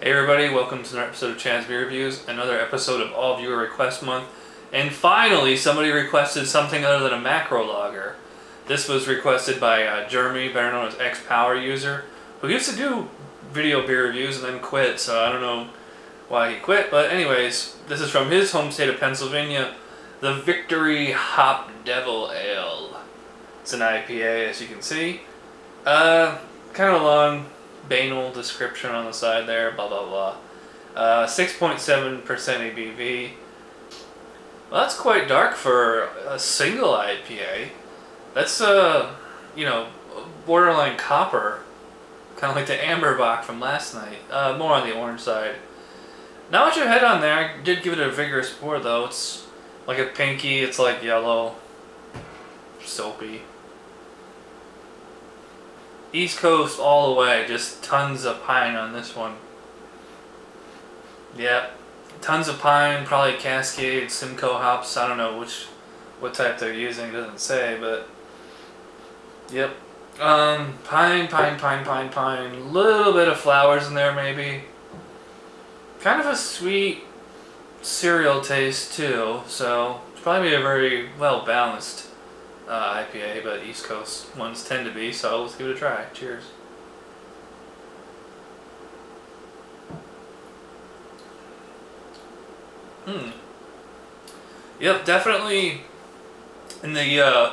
Hey everybody, welcome to another episode of Chad's Beer Reviews, another episode of All Viewer Request Month. And finally, somebody requested something other than a macro lager. This was requested by Jeremy, better known as X-Power User, who used to do video beer reviews and then quit, so I don't know why he quit. But anyways, this is from his home state of Pennsylvania, the Victory Hop Devil Ale. It's an IPA, as you can see. Kind of long, banal description on the side there, blah blah blah. 6.7% ABV. Well, that's quite dark for a single IPA. That's borderline copper, kind of like the Amberbach from last night. More on the orange side. Not much of a head on there. I did give it a vigorous pour though. It's like a pinky. It's like yellow, soapy. East Coast all the way, just tons of pine on this one. Yep, tons of pine, probably Cascade, Simcoe hops. I don't know what type they're using, it doesn't say, but yep. Pine, little bit of flowers in there maybe. Kind of a sweet cereal taste too, so it's probably a very well balanced IPA, but East Coast ones tend to be, so let's give it a try. Cheers. Yep, definitely in the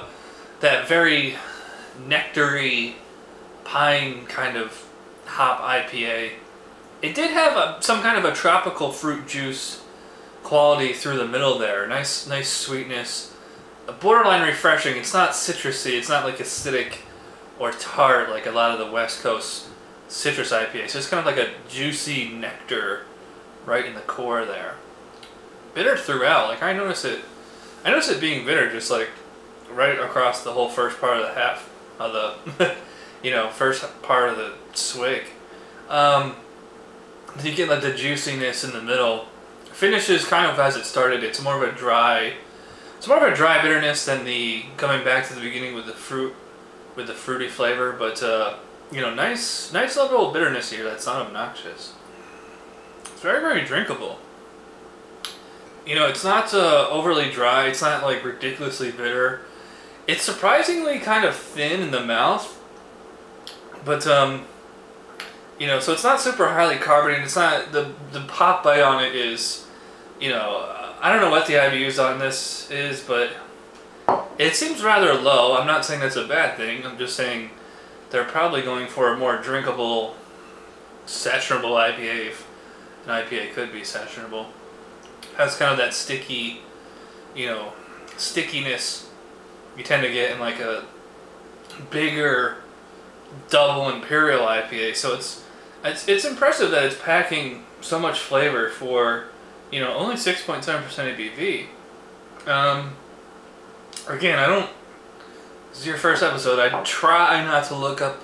that very nectary pine kind of hop IPA. It did have some kind of a tropical fruit juice quality through the middle there. Nice sweetness. Borderline refreshing. It's not citrusy. It's not like acidic or tart like a lot of the West Coast citrus IPAs. So it's kind of like a juicy nectar right in the core there. Bitter throughout. Like I notice it being bitter just like right across the whole first part of the half of the first part of the swig. You get like the juiciness in the middle. Finishes kind of as it started. It's more of a dry bitterness than the coming back to the beginning with the fruity flavor, but nice level of bitterness here that's not obnoxious. It's very drinkable. It's not overly dry. It's not like ridiculously bitter. It's surprisingly kind of thin in the mouth, but so it's not super highly carbonated. It's not the pop bite on it is, I don't know what the IBUs on this is, but it seems rather low. I'm not saying that's a bad thing. I'm just saying they're probably going for a more drinkable, sessionable IPA, if an IPA could be sessionable. Has kind of that sticky, stickiness you tend to get in like a bigger double imperial IPA. So it's impressive that it's packing so much flavor for only 6.7% ABV. Again, this is your first episode. I try not to look up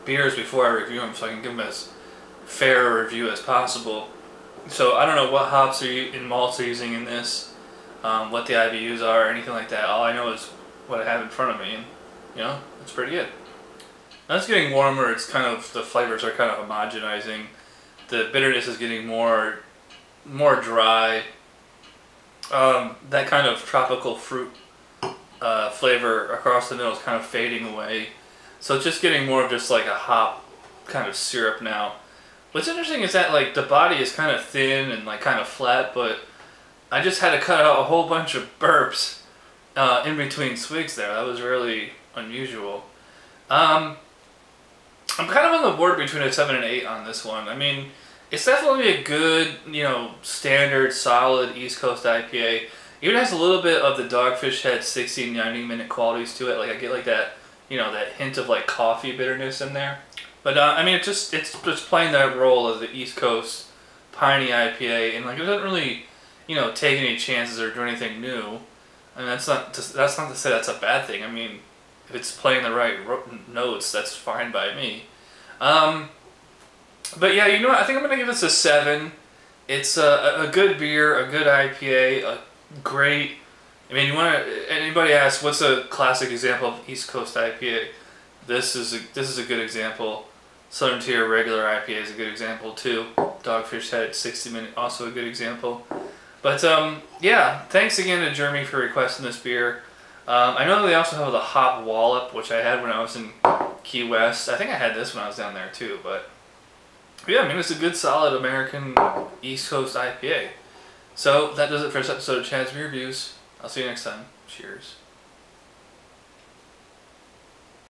beers before I review them so I can give them as fair a review as possible. So I don't know what hops and malts are using in this, what the IBUs are, or anything like that. All I know is what I have in front of me, and it's pretty good. Now it's getting warmer. It's kind of, the flavors are kind of homogenizing. The bitterness is getting more dry. That kind of tropical fruit flavor across the middle is kind of fading away. So it's just getting more of just like a hop kind of syrup now. What's interesting is that like the body is kind of thin and like kind of flat, but I just had to cut out a whole bunch of burps in between swigs there. That was really unusual. I'm kind of on the board between a 7 and 8 on this one. I mean, it's definitely a good, standard, solid East Coast IPA. Even has a little bit of the Dogfish Head 60-90 minute qualities to it. Like I get like that, that hint of like coffee bitterness in there. But I mean, it's just playing that role of the East Coast piney IPA, and like it doesn't really, take any chances or do anything new. I mean, that's not to say that's a bad thing. I mean, if it's playing the right notes, that's fine by me. But yeah, I think I'm gonna give this a 7. It's a good beer, a good IPA, a great. I mean, anybody asks what's a classic example of East Coast IPA? This is a good example. Southern Tier regular IPA is a good example too. Dogfish Head 60 Minute, also a good example. But yeah, thanks again to Jeremy for requesting this beer. I know they also have the Hop Wallop, which I had when I was in Key West. I think I had this when I was down there too. But yeah, I mean, it's a good solid American East Coast IPA. So that does it for this episode of Chad's Beer Reviews. I'll see you next time. Cheers.